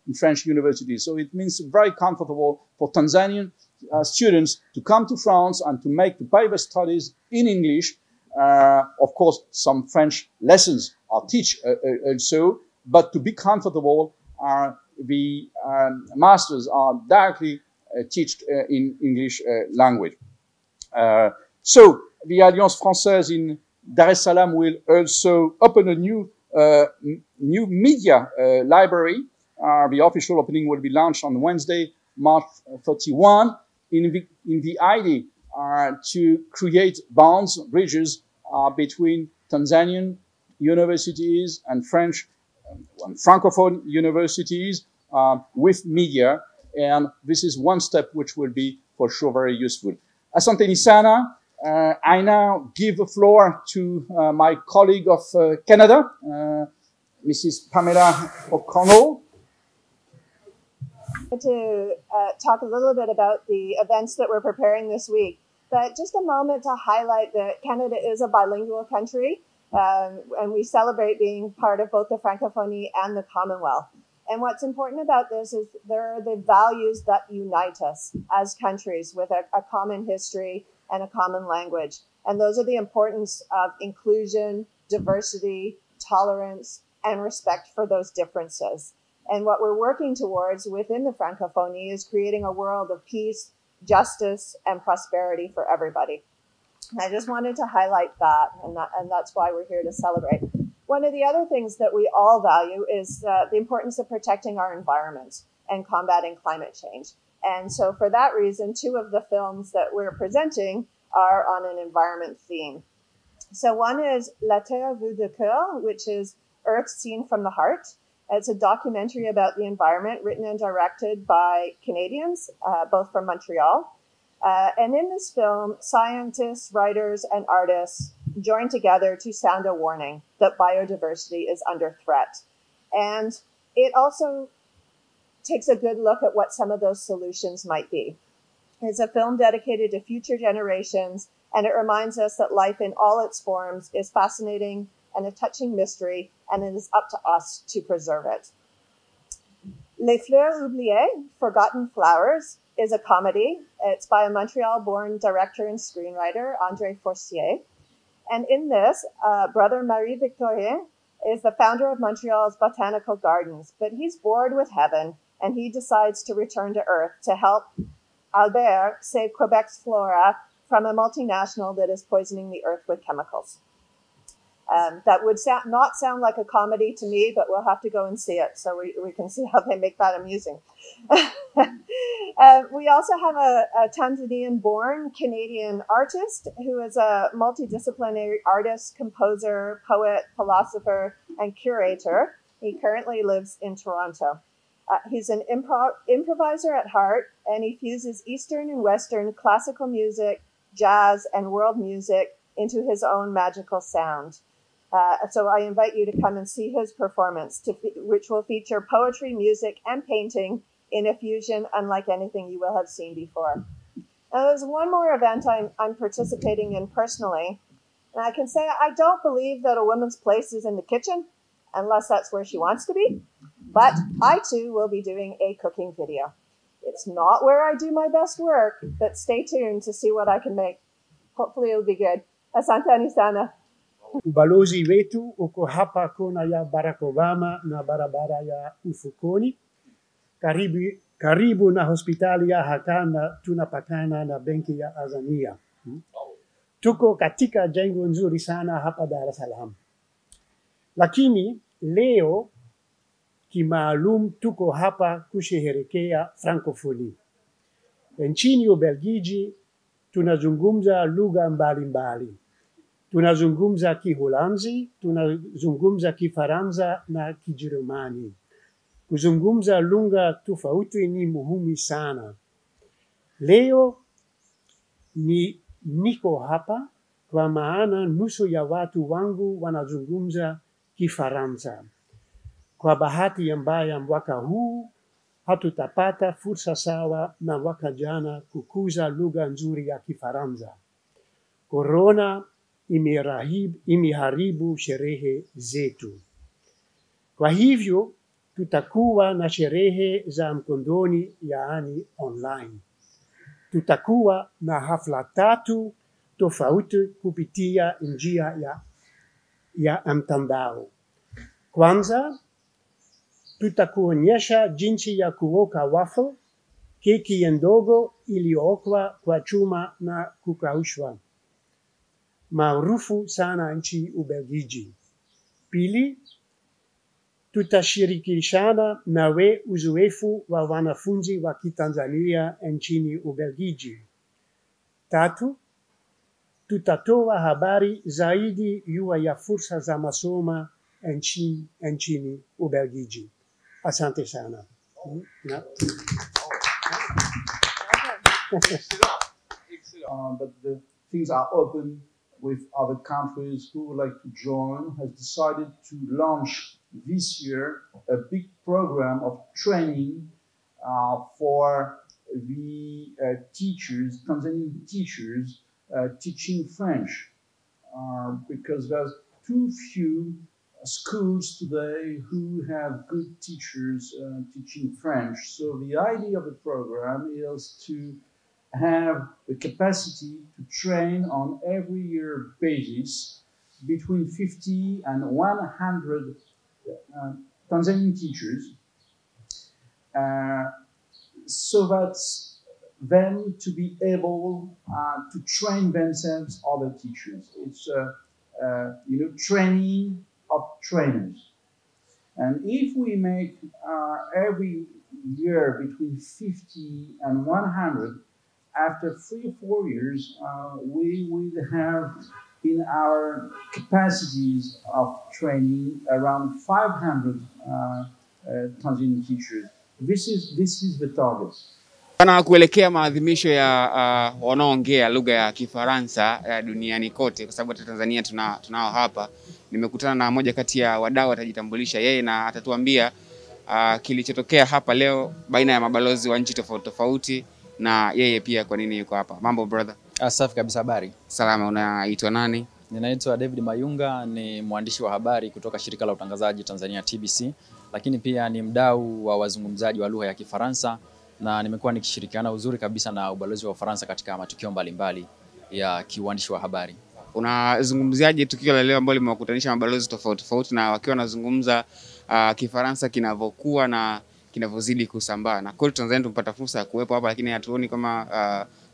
in French universities. So it means very comfortable for Tanzanian students to come to France and to make the Bible studies in English. Of course, some French lessons are taught also, but to be comfortable, the masters are directly taught in English language. So the Alliance Française in Dar es Salaam will also open a new media library. The official opening will be launched on Wednesday, March 31, in the idea to create bonds, bridges between Tanzanian universities and French and Francophone universities with media. And this is one step which will be for sure very useful. Asante sana. I now give the floor to my colleague of Canada, Mrs. Pamela O'Connell. To talk a little bit about the events that we're preparing this week, but just a moment to highlight that Canada is a bilingual country, and we celebrate being part of both the Francophonie and the Commonwealth. And what's important about this is there are the values that unite us as countries with a common history and a common language. And those are the importance of inclusion, diversity, tolerance, and respect for those differences. And what we're working towards within the Francophonie is creating a world of peace, justice, and prosperity for everybody. And I just wanted to highlight that, and that's why we're here to celebrate. One of the other things that we all value is the importance of protecting our environment and combating climate change. And so for that reason, 2 of the films that we're presenting are on an environment theme. So one is La Terre vue de cœur, which is Earth Seen from the Heart. It's a documentary about the environment written and directed by Canadians, both from Montreal. And in this film, scientists, writers, and artists join together to sound a warning that biodiversity is under threat. And it also takes a good look at what some of those solutions might be. It's a film dedicated to future generations, and it reminds us that life in all its forms is fascinating and a touching mystery, and it is up to us to preserve it. Les Fleurs Oubliées, Forgotten Flowers, is a comedy. It's by a Montreal-born director and screenwriter, André Forcier. And in this, brother Marie-Victorien is the founder of Montreal's Botanical Gardens, but he's bored with heaven, and he decides to return to Earth to help Albert save Quebec's flora from a multinational that is poisoning the Earth with chemicals. That would not sound like a comedy to me, but we'll have to go and see it so we can see how they make that amusing. We also have a Tanzanian-born Canadian artist who is a multidisciplinary artist, composer, poet, philosopher, and curator. He currently lives in Toronto. He's an improviser at heart, and he fuses Eastern and Western classical music, jazz, and world music into his own magical sound. So I invite you to come and see his performance, which will feature poetry, music, and painting in a fusion unlike anything you will have seen before. Now, there's one more event I'm participating in personally, and I can say I don't believe that a woman's place is in the kitchen, unless that's where she wants to be, but I too will be doing a cooking video. It's not where I do my best work, but stay tuned to see what I can make. Hopefully it'll be good. Asante sana. Ubalozi wetu uko hapa kona ya Barack Obama na barabara ya ufukoni. Karibu na hospitali ya Hakana tunapakana na benki ya Azania. Tuko katika jengo nzuri sana hapa Dar es Salaam. Lakini leo kimaalum tuko hapa kusherehekea Francophonie. Nchini Ubelgiji tunazungumza lugha mbalimbali. Tunazungumza Kiholanzi, tunazungumza Kifaransa na Kijerumani. Kuzungumza lugha tofauti ni muhimu sana. Leo niko hapa kwa maana nusu ya watu wangu wanazungumza Kifaransa. Kwa bahati mbaya mwaka huu hatutapata fursa sawa na mwaka jana kukuza lugha nzuri ya Kifaransa. Corona imeharibu sherehe zetu. Kwa hivyo tutakuwa na sherehe za mkondoni, yaani online. Tutakuwa na hafla 3 tofauti kupitia njia ya mtandao. Kwanza, tutakuonyesha jinsi ya kuoka waffle, keki ndogo iliyookwa kwa chuma na kukaushwa, maarufu sana nchi Ubelgiji. Pili, tutashirikishana nawe uzoefu wa wanafunzi wa Kitanzania nchini Ubelgiji. 3, tutatoa habari zaidi juu ya fursa za masomo nchini Ubelgiji. Asante sana. But the things are open with other countries who would like to join, has decided to launch this year a big program of training for the teachers, Tanzanian teachers, teaching French, because there's too few schools today who have good teachers teaching French. So the idea of the program is to have the capacity to train on every year basis between 50 and 100 Tanzanian teachers, so that them to be able to train themselves other teachers. It's training of trainers. And if we make every year between 50 and 100, after 3 or 4 years, we will have in our capacities of training around 500 Tanzanian teachers. This is the target. Na kuelekea maadhimisho ya wanaoongea lugha ya Kifaransa duniani kote, kwa sababu Tanzania tunao hapa. Nimekutana na moja kati ya wadau, atajitambulisha yeye na atatuambia kilichotokea hapa leo baina ya mabalozi wa nchi tofauti tofauti na yeye pia kwa nini yuko hapa. Mambo brother? Safi kabisa, habari. Salama, unaitwa nani? Ninaitwa David Mayunga, ni mwandishi wa habari kutoka shirika la utangazaji Tanzania TBC, lakini pia ni mdau wa wazungumzaji wa lugha ya Kifaransa, na nimekuwa nikishirikiana uzuri kabisa na ubalozi wa Ufaransa katika matukio mbalimbali ya kiuandishi wa habari. Unazungumziaje tukio la leo ambalo limewakutanisha mabalozi tofauti tofauti na wakiwa wanazungumza Kifaransa kinavyokuwa na kinavyozidi kusambaa? Na kwa Tanzania tumepata fursa ya kuwepo hapa, lakini hatuoni kama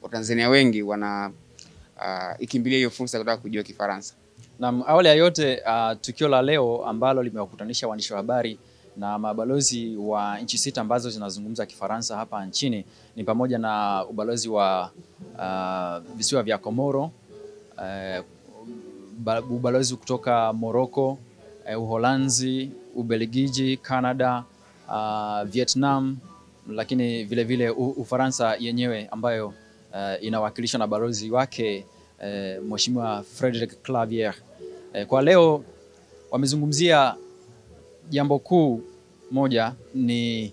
Watanzania wengi wana ikimbilia hiyo fursa kutaka kujua Kifaransa. Na awali ya yote, tukio la leo ambalo limewakutanisha waandishi wa habari na mabalozi wa nchi 6 ambazo zinazungumza Kifaransa hapa nchini ni pamoja na ubalozi wa visiwa vya Komoro, ubalozi kutoka Morocco, Uholanzi, Ubelgiji, Canada, Vietnam, lakini vile vile Ufaransa yenyewe ambayo inawakilishwa na balozi wake Mheshimiwa Frederic Clavier. Kwa leo wamezungumzia jambo kuu moja, ni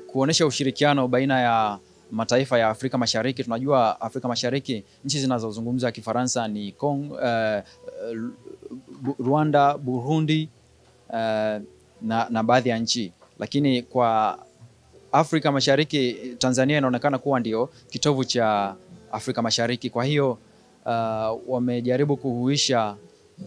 kuonesha ushirikiano baina ya mataifa ya Afrika Mashariki. Tunajua Afrika Mashariki nchi zinazozungumza Kifaransa ni Rwanda, Burundi na baadhi ya nchi, lakini kwa Afrika Mashariki Tanzania inaonekana kuwa ndio kitovu cha Afrika Mashariki. Kwa hiyo wamejaribu kuhuisha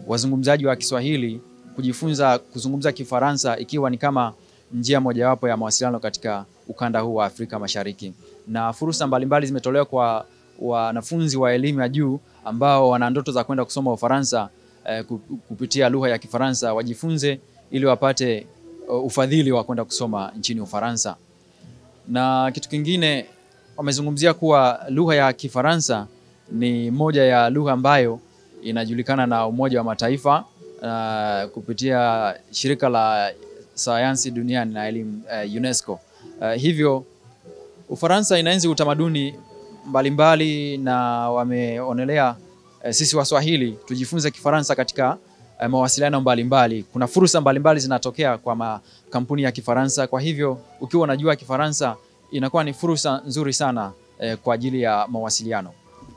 wazungumzaji wa Kiswahili kujifunza kuzungumza Kifaransa, ikiwa ni kama njia mojawapo ya mawasiliano katika ukanda huu wa Afrika Mashariki. Na fursa mbalimbali zimetolewa kwa wanafunzi wa elimu ya juu ambao wana ndoto za kwenda kusoma Ufaransa kupitia lugha ya Kifaransa, wajifunze ili wapate ufadhili wa kwenda kusoma nchini Ufaransa. Na kitu kingine wamezungumzia kuwa lugha ya Kifaransa ni moja ya lugha ambayo inajulikana na Umoja wa Mataifa kupitia shirika la sayansi duniani na elimu UNESCO. Hivyo Ufaransa inaenzi utamaduni mbalimbali na wameonelea sisi Waswahili tujifunze Kifaransa katika mawasiliano mbalimbali. Kuna fursa mbalimbali zinatokea kwa makampuni ya Kifaransa, kwa hivyo ukiwa unajua Kifaransa inakuwa ni fursa nzuri sana kwa ajili ya mawasiliano.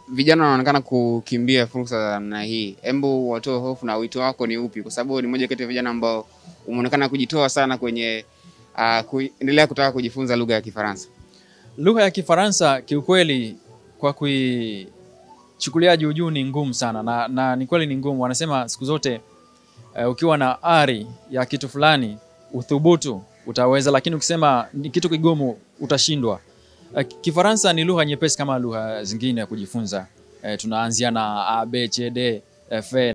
Vijana wanaonekana kukimbia fursa za namna hii. Hebu watoe hofu na wito wako ni upi? Kwa sababu ni moja kati ya vijana ambao umeonekana kujitoa sana kwenye kuendelea kutaka kujifunza lugha ya Kifaransa? Lugha ya Kifaransa kiukweli kwa kuichukulia juu ni ngumu sana, na ni kweli ni ngumu. Wanasema siku zote ukiwa na ari ya kitu fulani uthubutu utaweza, lakini ukisema ni kitu kigumu utashindwa. Kifaransa ni lugha nyepesi kama lugha zingine ya kujifunza. Tunaanzia na A, B, C, D, F